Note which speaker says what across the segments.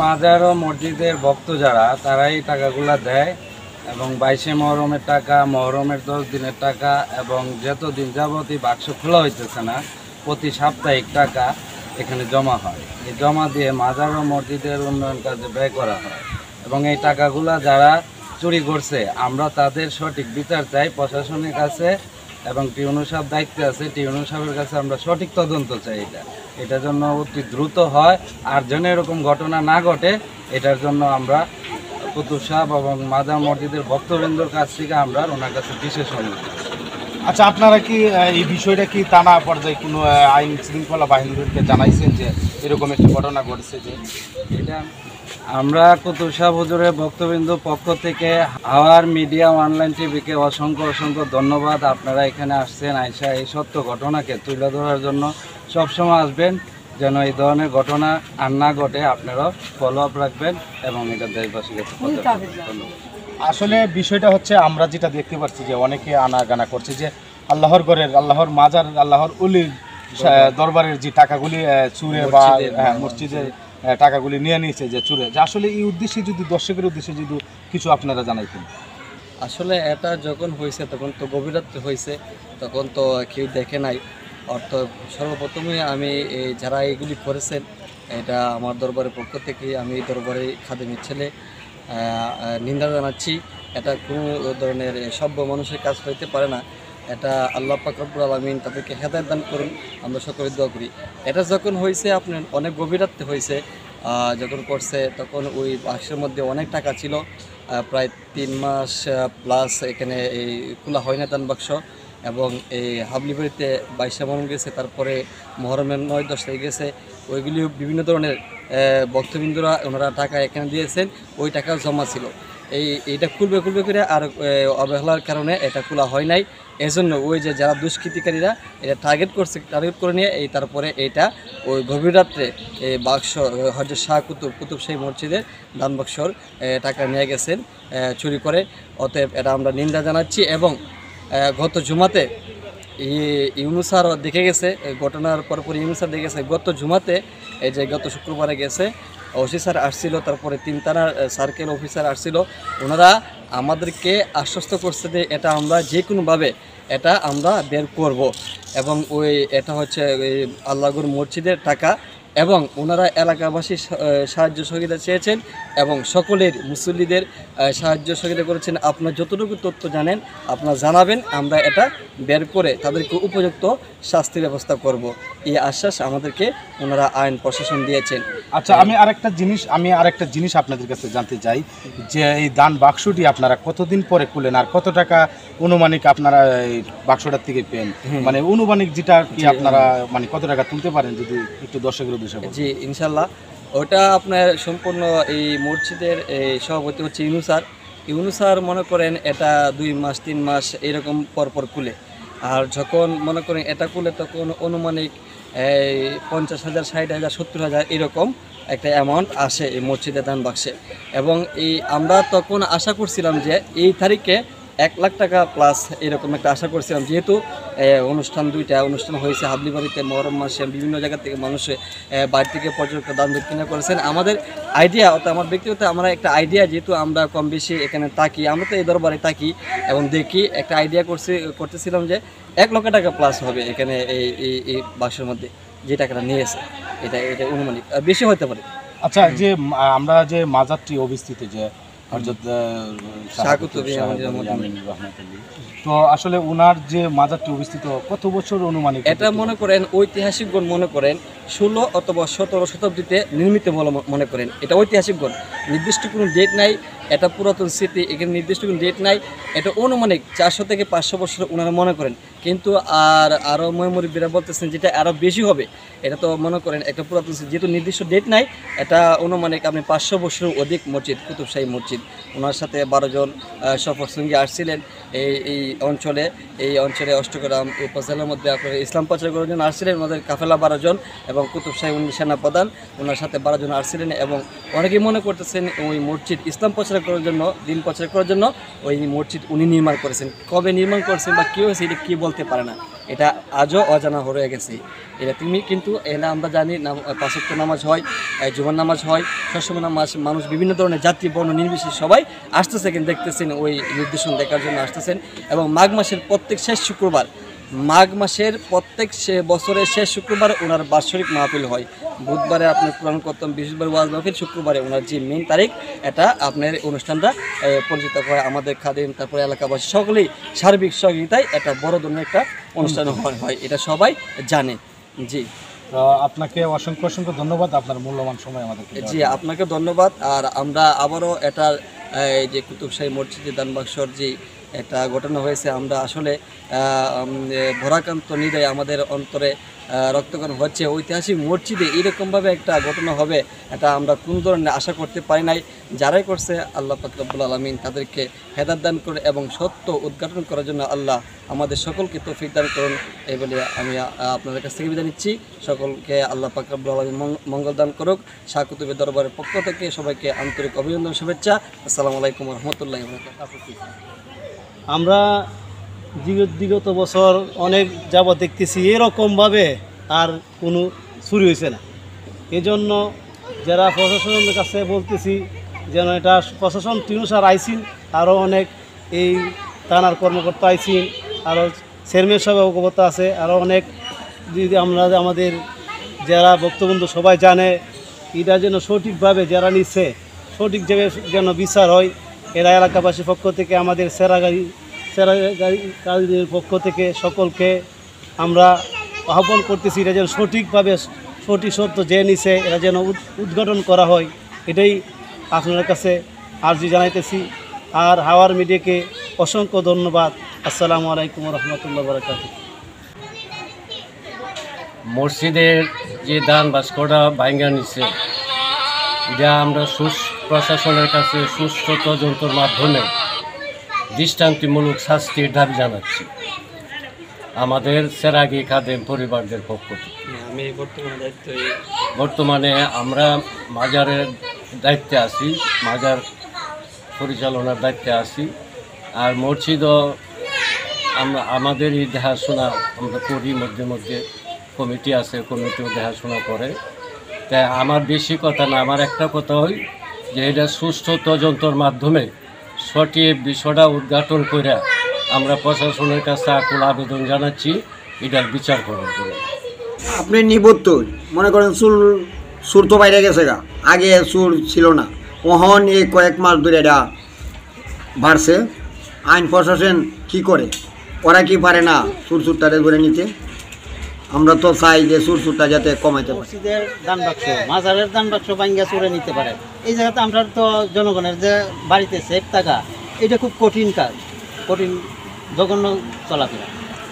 Speaker 1: মাজার ও মসজিদের ভক্ত যারা তারা এই টাকাগুলা দেয় এবং 22শে মহরমের টাকা, মহরমের 10 দিনের টাকা এবং যতদিন যাবতীয় বাক্স খোলা হইতেছে না প্রতি সাপ্তাহিক টাকা এখানে জমা হয়। এই জমা দিয়ে মাজার ও মসজিদের উন্নয়ন কাজে ব্যয় করা হয় এবং এই টাকাগুলা যারা চুরি করছে আমরা তাদের সঠিক বিচার চাই প্রশাসনের কাছে এবং টিউনো সাহেব দায়িত্বে আছে, টিউনো সাহেবের কাছে আমরা সঠিক তদন্ত চাই। এটার জন্য অতি দ্রুত হয় আর যেন এরকম ঘটনা না ঘটে এটার জন্য আমরা কুতুব সাহেব এবং মাজার মসজিদের ভক্তবৃন্দর কাছ থেকে আমরা ওনার কাছে বিশেষ অনুরোধ।
Speaker 2: আচ্ছা, আপনারা কি এই বিষয়টা কি থানা পর্যায়ে কোনো আইন শৃঙ্খলা বাহিনীকে জানাইছেন যে এরকম একটা ঘটনা ঘটেছে? যে
Speaker 1: এটা আমরা কুতুব সাহেব হুজুরের ভক্তবৃন্দ পক্ষ থেকে হাওয়ার মিডিয়া অনলাইন টিভিকে অসংখ্য ধন্যবাদ। আপনারা এখানে আসছেন, আইসা এই সত্য ঘটনাকে তুলে ধরার জন্য সবসময় আসবেন যেন এই ধরনের ঘটনা আর না ঘটে। আপনারা ফলো আপ রাখবেন এবং এটা দেশবাসীকে
Speaker 2: আসলে বিষয়টা হচ্ছে আমরা যেটা দেখতে পাচ্ছি যে অনেকে আনাগানা করছে যে আল্লাহর ঘরের, আল্লাহর মাজার, আল্লাহর উলির দরবারের যে টাকাগুলি চুরে বা মসজিদের টাকাগুলি নিয়ে নিয়েছে যে চুরে, যে আসলে এই উদ্দেশ্যে যদি দর্শকের উদ্দেশ্যে যদি কিছু আপনারা জানাইতেন।
Speaker 3: আসলে এটা যখন হয়েছে তখন তো গভীর রাত্রে হয়েছে, তখন তো কেউ দেখে নাই। অর্থ সর্বপ্রথমে আমি যারা এইগুলি করেছেন এটা আমার দরবারের পক্ষ থেকে আমি দরবারে খাদেমের ছেলে নিন্দা জানাচ্ছি। এটা কোনো ধরনের সভ্য মানুষের কাজ হইতে পারে না। এটা আল্লাহ পাক রব্বুল আলামিন তাদেরকে হেদায়েত দান করুন, আমরা সকলে দোয়া করি। এটা যখন হয়েছে আপনার অনেক গভীর রাত্রে হয়েছে, যখন করছে তখন ওই বাক্সের মধ্যে অনেক টাকা ছিল, প্রায় 3 মাস প্লাস এখানে এই খোলা হয় না দান বাক্স। এবং এই হাবলিবাড়িতে 22শে মহরম গেছে, তারপরে মহরমের 9-10 তারিখ গেছে, ওইগুলি বিভিন্ন ধরনের ভক্তবৃন্দরা ওনারা টাকা এখানে দিয়েছেন, ওই টাকা জমা ছিল। এইটা খুলবে করে আর অবহেলার কারণে এটা খোলা হয় নাই। এজন্য ওই যে যারা দুষ্কৃতিকারীরা এটা টার্গেট করে নিয়ে তারপরে এইটা ওই গভীর রাত্রে এই বাক্স হযরত শাহ কুতুব শাহী মসজিদের দান বাক্সর টাকা নিয়ে গেছেন চুরি করে। অতএব এটা আমরা নিন্দা জানাচ্ছি। এবং গত জুমাতে ইউনুস স্যার দেখে গেছে, ঘটনার পরপর ইউনুস স্যার দেখে গেছে গত জুমাতে, এই যে গত শুক্রবারে গেছে, ওসি স্যার আসছিল, তারপরে 3 থানার সার্কেল অফিসার আসছিল। ওনারা আমাদেরকে আশ্বস্ত করছে যে এটা আমরা যে কোনোভাবে এটা আমরা বের করব। এবং এটা হচ্ছে আল্লাহর মসজিদের টাকা এবং ওনারা এলাকাবাসীর সাহায্য সহযোগিতা চেয়েছেন এবং সকলের মুসল্লিদের সাহায্য সহযোগিতা করেছেন। আপনার যতটুকু তথ্য জানেন আপনারা জানাবেন, আমরা এটা বের করে তাদেরকে উপযুক্ত শাস্তির ব্যবস্থা করব, এই আশ্বাস আমাদেরকে ওনারা আইন প্রশাসন দিয়েছেন।
Speaker 2: আচ্ছা, আমি আরেকটা জিনিস আপনাদের কাছে জানতে চাই যে এই দান বাক্সটি আপনারা কতদিন পরে খুলেন আর কত টাকা অনুমানিক আপনারা এই বাক্সটার থেকে পেন, মানে অনুমানিক যেটা কি আপনারা মানে কত টাকা তুলতে পারেন যদি একটু দর্শকের উদ্দেশ্যে?
Speaker 3: জি ইনশাল্লাহ, ওটা আপনার সম্পূর্ণ এই মসজিদের সভাপতি হচ্ছে ইউনুস স্যার মনে করেন এটা 2 মাস 3 মাস এরকম পরপর খুলে। আর যখন মনে করেন এটা খুলে তখন অনুমানিক 50,000, 60,000, 70,000 এরকম একটা অ্যামাউন্ট আসে এই মসজিদের দান বাক্সে। এবং আমরা তখন আশা করছিলাম যে এই তারিখে 1 লাখ টাকা প্লাস এরকম একটা আশা করছিলাম, যেহেতু দুইটা অনুষ্ঠান হয়েছে হাবলিবাড়িতে মহরম মাসে, বিভিন্ন জায়গা থেকে মানুষে বাড়ি থেকে পর্যটক দান দক্ষিণা করেছেন। আমাদের আইডিয়া, অর্থাৎ আমার ব্যক্তিগত আমরা একটা আইডিয়া, যেহেতু আমরা কম বেশি এখানে থাকি, আমরা তো এই দরবারে থাকি এবং দেখি, একটা আইডিয়া করতেছিলাম যে 1 লক্ষ টাকা প্লাস হবে এখানে এই বাক্সের মধ্যে যে টাকাটা নিয়েছে। এটা অনুমানিক বেশি হতে পারে।
Speaker 2: আচ্ছা, যে আমরা যে মাজারটি অবস্থিত যে তো আসলে ওনার যে মাজারটি অবস্থিত কত বছর অনুমানিক?
Speaker 3: এটা মনে করেন ঐতিহাসিকগণ মনে করেন 16 অথবা 17 শতাব্দীতে নির্মিত মনে করেন। এটা ঐতিহাসিকগণ, নির্দিষ্ট কোনো ডেট নাই, এটা পুরাতন স্মৃতি, এখানে নির্দিষ্ট কোনো ডেট নাই। এটা অনুমানিক 400 থেকে 500 বছর ওনারা মনে করেন। কিন্তু আরও মুরব্বিরা বলতেছেন যেটা আরও বেশি হবে। এটা তো মনে করেন একটা পুরাতন স্মৃতি, যেহেতু নির্দিষ্ট ডেট নাই, এটা অনুমানিক আপনি 500 বছরের অধিক মসজিদ, কুতুব শাহী মসজিদ। ওনার সাথে 12 জন সফরসঙ্গী আসছিলেন এই অঞ্চলে অষ্টগ্রাম উপজেলার মধ্যে আপনার ইসলাম প্রচার করার জন্য আসছিলেন। ওনাদের কাফেলা 12 জন এবং কুতুব শাহী সেনাপ্রধান ওনার সাথে 12 জন আসছিলেন। এবং অনেকেই মনে করতেছেন ওই মসজিদ ইসলাম প্রচার করার জন্য, দিন প্রচার করার জন্য ওই মসজিদ উনি নির্মাণ করেছেন। কবে নির্মাণ করেছেন বা কী হয়েছে এটা কী বলতে পারে না। এটা আজও অজানা হয়ে গেছে। এটা তুমি কিন্তু এলা আমরা জানি পাঁচ ওয়াক্ত নামাজ হয়, জুমার নামাজ হয়, সবসময় নামাজ, মানুষ বিভিন্ন ধরনের জাতি বর্ণ নির্বিশেষে সবাই আসতেছে, কিন্তু দেখতেছেন ওই নির্দেশন দেখার জন্য আসতেছেন। এবং মাঘ মাসের প্রত্যেক শেষ শুক্রবার, মাঘ মাসের প্রত্যেক বছরের শেষ শুক্রবার ওনার বাৎসরিক মাহফিল হয়। বুধবারে আপনার কোরআন খতম, বৃহস্পতিবার ওয়াজ মাহফিল, শুক্রবারে ওনার যে মেন তারিখ, এটা আপনার অনুষ্ঠানটা পরিচিত করে আমাদের খাদিম, তারপরে এলাকাবাসী সকলেই সার্বিক সহযোগিতায় একটা বড় ধরনের একটা অনুষ্ঠান হয়, এটা সবাই জানে। জি,
Speaker 2: তো আপনাকে অসংখ্য অসংখ্য ধন্যবাদ আপনার মূল্যবান সময় আমাদেরকে দেওয়ার
Speaker 3: জি
Speaker 2: জন্য।
Speaker 3: আপনাকে ধন্যবাদ। আর আমরা আবারও এটার এই যে কুতুবশাহী মসজিদে দান বাক্সর যে একটা ঘটনা হয়েছে, আমরা আসলে ভরাকান্ত হৃদয়ে আমাদের অন্তরে রক্তকরণ হচ্ছে। ঐতিহাসিক মসজিদে এরকমভাবে একটা ঘটনা হবে এটা আমরা কোন ধরনের আশা করতে পারি নাই। যারাই করছে আল্লাহ পাক রব্বুল আলামিন তাদেরকে হেদায়েত দান করে এবং সত্য উদ্ঘাটন করার জন্য আল্লাহ আমাদের সকলকে তৌফিক দান করুন, এই বলে আমি আপনাদের কাছ থেকে বিদায় নিচ্ছি। সকলকে আল্লাহ পাক রব্বুল আলামিন মঙ্গল দান করুক। শাহ কুতুবের দরবারের পক্ষ থেকে সবাইকে আন্তরিক অভিনন্দন, শুভেচ্ছা। আসসালামু আলাইকুম ওয়া রাহমাতুল্লাহি ওয়া বারাকাতুহু।
Speaker 4: আমরা বিগত বছর অনেক যাবৎ দেখতেছি এরকমভাবে আর কোনো চুরি হয়েছে না। এই জন্য যারা প্রশাসনের কাছে বলতেছি যেন এটা প্রশাসন টিনুসার আইসিন, আরও অনেক এই থানার কর্মকর্তা আইসিন, আরও চেয়ারম্যান সাহেব অবগত আছে, আরও অনেক যদি আমরা আমাদের যারা বক্তবন্ধু সবাই জানে, এটা যেন সঠিকভাবে যারা নিচ্ছে সঠিক জায়গায় যেন বিচার হয়। এরা এলাকাবাসীর পক্ষ থেকে, আমাদের সেরাগাড়ির পক্ষ থেকে সকলকে আমরা আহ্বান করতেছি, এটা যেন সঠিকভাবে সঠিক সত্য যে নিছে এরা যেন উদ্ঘাটন করা হয়, এটাই আপনার কাছে আর্জি জানাইতেছি। আর হাওয়ার মিডিয়াকে অসংখ্য ধন্যবাদ। আসসালামু আলাইকুম রহমতুল্লাহ বারাকাতুহু।
Speaker 5: মসজিদের যে দান বাস্কটা ভাঙ্গা নিচ্ছে, যা আমরা প্রশাসনের কাছে সুষ্ঠু তদন্তের মাধ্যমে দৃষ্টান্তমূলক শাস্তির দাবি জানাচ্ছি আমাদের সেরাগী খাদেম পরিবারদের পক্ষ থেকে।
Speaker 3: আমি
Speaker 5: বর্তমানে আমরা মাজারের দায়িত্বে আছি, মাজার পরিচালনার দায়িত্বে আছি। আর মসজিদও আমরা আমাদেরই দেখাশোনা আমরা করি, মধ্যে মধ্যে কমিটি আছে, কমিটিও দেখাশোনা করে। তাই আমার বেশি কথা না, আমার একটা কথা হয় যে এটা সুষ্ঠু তদন্তের মাধ্যমে সঠিক বিষয়টা উদ্ঘাটন করে আমরা প্রশাসনের কাছে আকুল আবেদন জানাচ্ছি এটার বিচার করার জন্য।
Speaker 6: আপনি নিবদ্ধ মনে করেন সুর তো বাইরে গেছে গা, আগে সুর ছিল না, ওহন এই কয়েক মাস ধরে এটা বাড়ছে। আইন প্রশাসন কি করে, ওরা কি পারে না সুরটারে ধরে নিতে? আমরা তো চাই যে সুরটা যাতে কমাইতে পারে।
Speaker 4: মসজিদের দান বাক্স, মাজারের দান বাক্স ভাঙ্গা চুরে নিতে পারে, এই জায়গাতে আমরা তো জনগণের যে বাড়িতে সেফ থাকা, এটা খুব কঠিন কাজ, কঠিন জঘন্য চলাফেরা।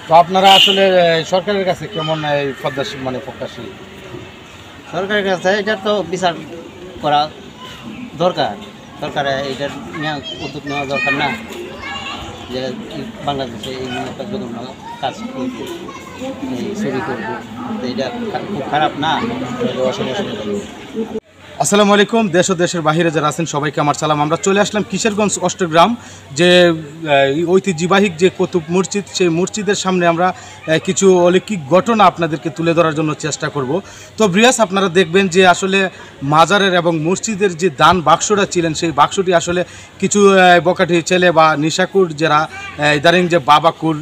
Speaker 2: তো আপনারা আসলে সরকারের কাছে কেমন এই প্রত্যাশী?
Speaker 4: সরকারের কাছে এটা তো বিচার করা দরকার, সরকারে এটা নিয়ে উদ্যোগ নেওয়া দরকার না যে বাংলাদেশে এই একটা জঘন্য কাজ এই চুরি করবো, এটা খুব খারাপ না।
Speaker 2: আসসালামু আলাইকুম। দেশ ও দেশের বাহিরে যারা আছেন সবাইকে আমার সালাম। আমরা চলে আসলাম কিশোরগঞ্জ অষ্টগ্রাম, যে ঐতিহ্যবাহী যে কুতুব মসজিদ, সেই মসজিদের সামনে আমরা কিছু অলৌকিক ঘটনা আপনাদেরকে তুলে ধরার জন্য চেষ্টা করব। তো ব্রিয়াস, আপনারা দেখবেন যে আসলে মাজারের এবং মসজিদের যে দান বাক্সটা ছিলেন, সেই বাক্সটি আসলে কিছু বকাটি ছেলে বা নিশাকুর যারা ইদারিং যে বাবাকুর,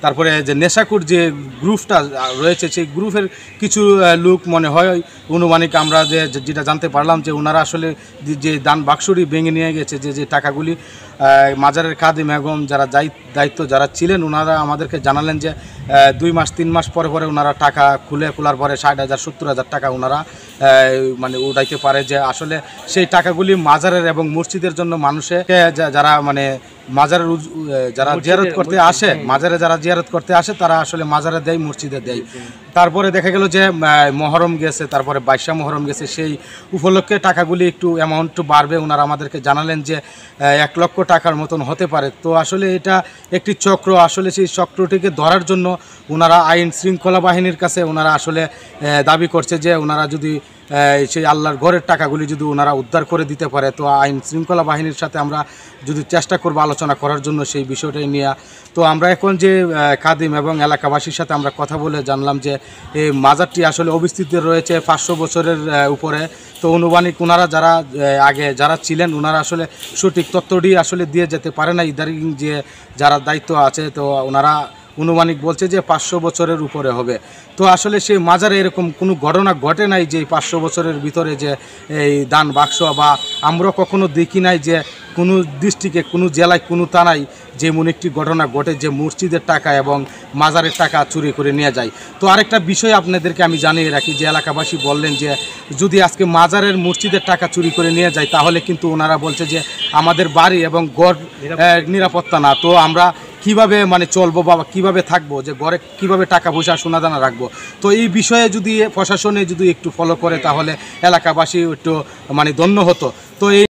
Speaker 2: তারপরে যে নেশাকুর যে গ্রুপটা রয়েছে, সেই গ্রুপের কিছু লোক মনে হয় অনুমানিক আমরা যেটা জানতে পারলাম যে ওনারা আসলে যে দান বাক্সটি ভেঙে নিয়ে গেছে, যে টাকাগুলি মাজারের খাদিম এবং যারা দায়িত্ব যারা ছিলেন ওনারা আমাদেরকে জানালেন যে 2 মাস 3 মাস পরে ওনারা টাকা খোলার পরে 60,000 70,000 টাকা ওনারা মানে উঠাইতে পারে। যে আসলে সেই টাকাগুলি মাজারের এবং মসজিদের জন্য মানুষে যারা মানে মাজারের যারা জিয়ারত করতে আসে, মাজারে যারা জিয়ারত করতে আসে তারা আসলে মাজারে দেয়, মসজিদে দেয়। তারপরে দেখা গেল যে মহরম গেছে, তারপরে 22 মহরম গেছে, সেই উপলক্ষে টাকাগুলি একটু অ্যামাউন্ট বাড়বে। ওনারা আমাদেরকে জানালেন যে 1 লক্ষ টাকার মতন হতে পারে। তো আসলে এটা একটি চক্র, আসলে সেই চক্রটিকে ধরার জন্য ওনারা আইন শৃঙ্খলা বাহিনীর কাছে ওনারা আসলে দাবি করছে যে ওনারা যদি সেই আল্লাহর ঘরের টাকাগুলি যদি ওনারা উদ্ধার করে দিতে পারে, তো আইন শৃঙ্খলা বাহিনীর সাথে আমরা যদি চেষ্টা করবো আলোচনা করার জন্য সেই বিষয়টাই নিয়ে। তো আমরা এখন যে খাদিম এবং এলাকাবাসীর সাথে আমরা কথা বলে জানলাম যে এই মাজারটি আসলে অবস্থিত রয়েছে 500 বছরের উপরে। তো অনুমানিক ওনারা যারা আগে যারা ছিলেন ওনারা আসলে সঠিক তথ্যটি আসলে দিয়ে যেতে পারে না, ইদারিং যে যারা দায়িত্ব আছে, তো ওনারা অনুমানিক বলছে যে 500 বছরের উপরে হবে। তো আসলে সেই মাজারে এরকম কোনো ঘটনা ঘটে নাই যে 500 বছরের ভিতরে যে এই দান বাক্স, বা আমরা কখনো দেখি নাই যে কোনো ডিস্ট্রিক্টে কোনো জেলায় কোনো থানায় যেমন একটি ঘটনা ঘটে যে মসজিদের টাকা এবং মাজারের টাকা চুরি করে নিয়ে যায়। তো আরেকটা বিষয় আপনাদেরকে আমি জানিয়ে রাখি যে এলাকাবাসী বললেন যে যদি আজকে মাজারের মসজিদের টাকা চুরি করে নিয়ে যায় তাহলে কিন্তু ওনারা বলছে যে আমাদের বাড়ি এবং ঘর নিরাপত্তা না। তো আমরা কিভাবে মানে চলবো বা কিভাবে থাকবো, যে ঘরে কিভাবে টাকা পয়সা সোনাদানা রাখবো। তো এই বিষয়ে যদি প্রশাসনে যদি একটু ফলো করে তাহলে এলাকাবাসী একটু মানে ধন্য হতো। তো এই